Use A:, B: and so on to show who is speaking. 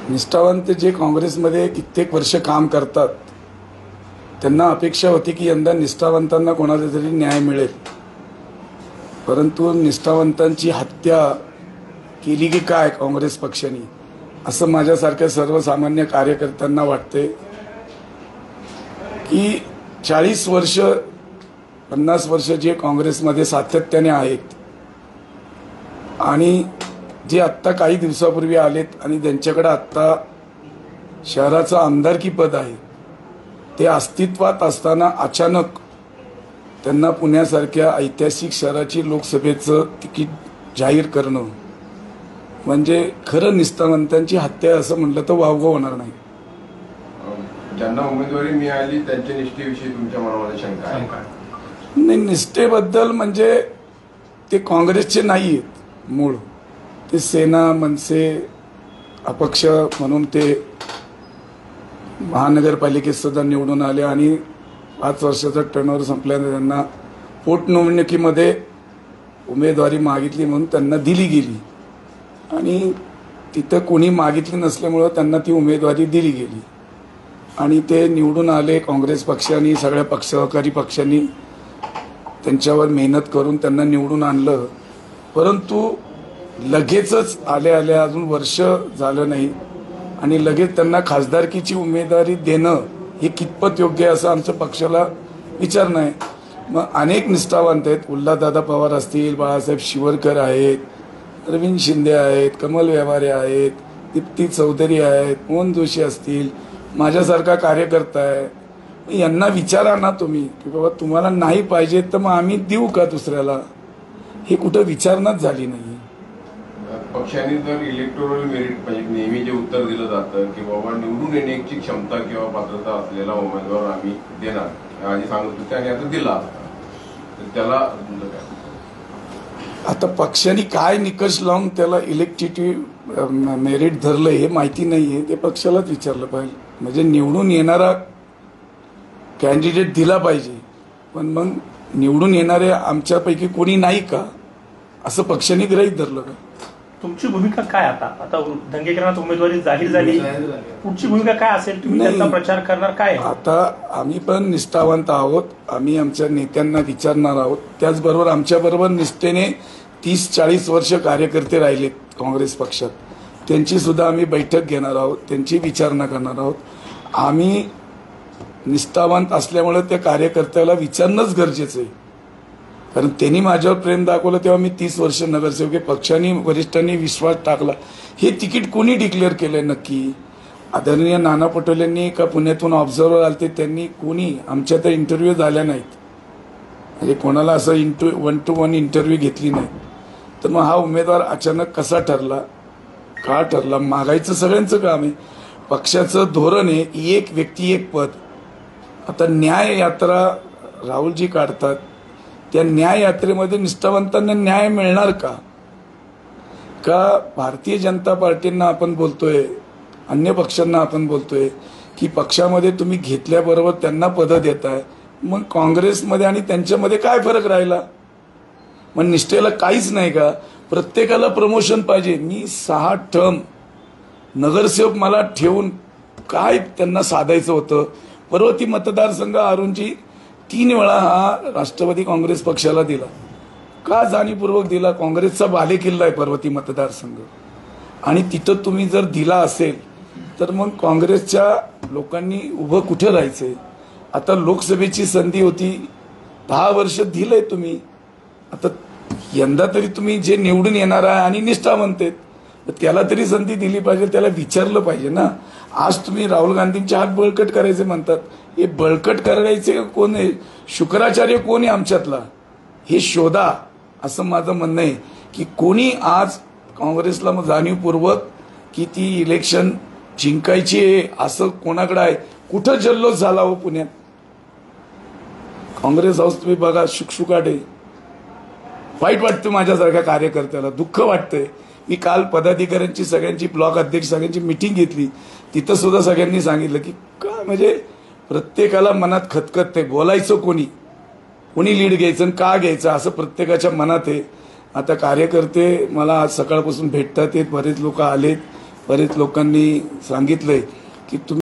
A: निष्ठावंत जे काँग्रेसमध्ये कित्येक वर्ष काम करतात त्यांना अपेक्षा होती की यंदा निष्ठावंतांना कोणाला तरी न्याय मिळेल, परंतु निष्ठावंतांची हत्या केली की काय काँग्रेस पक्षाने, असं माझ्यासारख्या सर्वसामान्य कार्यकर्त्यांना वाटते। की 40 वर्ष 50 वर्ष जे काँग्रेसमध्ये सातत्याने आहेत आणि जे आत्ता काही दिवसापूर्वी आलेत आणि ज्यांच्याकडे आत्ता शहराचं आमदारकी पद आहे, ते अस्तित्वात असताना अचानक त्यांना पुण्यासारख्या ऐतिहासिक शहराची लोकसभेचं तिकीट जाहीर करणं म्हणजे खरं निष्ठावंतांची हत्या असं म्हटलं तर वावगं होणार नाही।
B: ज्यांना उमेदवारी मिळाली त्यांच्या निष्ठेविषयी तुमच्या मनामध्ये शंका आहे का?
A: नाही, निष्ठेबद्दल म्हणजे ते काँग्रेसचे नाही आहेत मूळ, ते सेना मनसे अपक्ष म्हणून ते महानगरपालिकेत सुद्धा निवडून आले आणि 5 वर्षाचा टर्नओव्हर संपल्याने त्यांना पोटनिवडणुकीमध्ये उमेदवारी मागितली म्हणून त्यांना दिली गेली आणि तिथं कोणी मागितली नसल्यामुळं त्यांना ती उमेदवारी दिली गेली आणि ते निवडून आले। काँग्रेस पक्षाने सगळ्या सहकारी पक्षांनी त्यांच्यावर मेहनत करून त्यांना निवडून आणलं, परंतु लगेचच आल्या अजून वर्ष झालं नाही आणि लगेच त्यांना खासदारकीची उमेदवारी देणं हे कितपत योग्य आहे असं आमच्या पक्षाला विचार नाही। मग अनेक निष्ठावंत आहेत, उल्हादादा पवार असतील, बाळासाहेब शिवरकर आहेत, अरविंद शिंदे आहेत, कमल व्यवहारे आहेत, दीप्ती चौधरी आहेत, मोहन जोशी असतील, माझ्यासारखा कार्यकर्ता आहे। यांना विचारा ना तुम्ही की बाबा तुम्हाला नाही पाहिजे तर मग आम्ही देऊ का दुसऱ्याला, हे कुठं विचारणाच झाली नाही।
B: पक्षाने जर इलेक्टोरल मेरिट म्हणजे नेहमी जे उत्तर दिलं जातं की बाबा निवडून येण्याची क्षमता किंवा पात्रता असलेला उमेदवार आम्ही देणार आधी सांगत होते आणि आता दिला, तर त्याला आता पक्षाने काय निकष लावून त्याला इलेक्टिव्ह मेरिट धरलं हे माहिती नाहीये, ते पक्षालाच विचारलं पाहिजे। म्हणजे निवडून येणारा कॅन्डिडेट दिला पाहिजे, पण मग निवडून येणारे आमच्यापैकी कोणी नाही का असं पक्षाने गृहीत धरलं का?
C: तुमची भूमिका काय आता दंगेकरांना उमेदवारी जाहीर झाली, पुढची भूमिका काय असेल? तुम्ही त्यांचा प्रचार करणार काय? आता
A: आम्ही पण निष्ठावंत आहोत, आम्ही आमच्या नेत्यांना विचारणार आहोत, त्याचबरोबर आमच्याबरोबर निष्ठेने 30-40 वर्ष कार्यकर्ते राहिलेत काँग्रेस पक्षात, त्यांची सुद्धा आम्ही बैठक घेणार आहोत, त्यांची विचारणा करणार आहोत। आम्ही निष्ठावंत असल्यामुळे त्या कार्यकर्त्याला विचारणंच गरजेचं आहे, कारण त्यांनी माझ्यावर प्रेम दाखवलं तेव्हा मी 30 वर्ष नगरसेवक आहे, पक्षाने वरिष्ठांनी विश्वास टाकला। हे तिकीट कोणी डिक्लेअर केलंय नक्की? आदरणीय नाना पटोलेंनी का पुण्यातून ऑब्झर्व्हर आलते त्यांनी? कोणी? आमच्या तर इंटरव्ह्यू झाल्या नाहीत, म्हणजे कोणाला असं 1-to-1 इंटरव्ह्यू घेतली नाही, तर मग हा उमेदवार अचानक कसा ठरला, का ठरला? मागायचं सगळ्यांचं काम आहे, पक्षाचं धोरण आहे एक व्यक्ती एक पद। आता न्याय यात्रा राहुलजी काढतात, त्या न्याय यात्रेमध्ये निष्ठावंतांना न्याय मिळणार का? भारतीय जनता पार्टींना आपण बोलतोय, अन्य पक्षांना आपण बोलतोय की पक्षामध्ये तुम्ही घेतल्याबरोबर त्यांना पदं देताय, मग काँग्रेसमध्ये आणि त्यांच्यामध्ये काय फरक राहिला? मग निष्ठेला काहीच नाही का? प्रत्येकाला प्रमोशन पाहिजे। मी 6 टर्म नगरसेवक मला ठेवून काय त्यांना साधायचं होतं? पर्वती मतदारसंघ अरुणजी 3 वेळा हा राष्ट्रवादी काँग्रेस पक्षाला दिला, का जाणीवपूर्वक दिला? काँग्रेसचा बालेकिल्ला आहे पर्वती मतदारसंघ, आणि तिथं तुम्ही जर दिला असेल तर मग काँग्रेसच्या लोकांनी उभं कुठे राहायचंय? आता लोकसभेची संधी होती, 10 वर्ष दिलंय तुम्ही, आता यंदा तरी तुम्ही जे निवडून येणार आहे आणि निष्ठावंत आहेत त्याला तरी संधी दिली पाहिजे, त्याला विचारलं पाहिजे ना। आज तुम्ही राहुल गांधींचे हात बळकट करायचे म्हणतात, हे बळकट करायचे कोण आहे? शुक्राचार्य कोण आहे आमच्यातला? हे शोधा, असं माझं म्हणणं आहे की कोणी आज काँग्रेसला मग जाणीवपूर्वक की ती इलेक्शन जिंकायची आहे असं कोणाकडे आहे? कुठं जल्लोष झाला हो पुण्यात? काँग्रेस हाऊस तुम्ही बघा, शुकशुकाट आहे। वाईट वाटतं माझ्यासारख्या कार्यकर्त्याला, दुःख वाटतंय। मी काल पदाधिकाऱ्यांची सगळ्यांची ब्लॉक अध्यक्ष सगळ्यांची मिटिंग घेतली, तिथं सुद्धा सगळ्यांनी सांगितलं की का म्हणजे प्रत्येकाला मनात खतखत आहे, बोलायचं कोणी लीड घ्यायचं आणि का घ्यायचं असं प्रत्येकाच्या मनात आहे। आता कार्यकर्ते मला आज सकाळपासून भेटतात आहेत, बरेच लोक आलेत, बरेच लोकांनी सांगितलंय की तुम्ही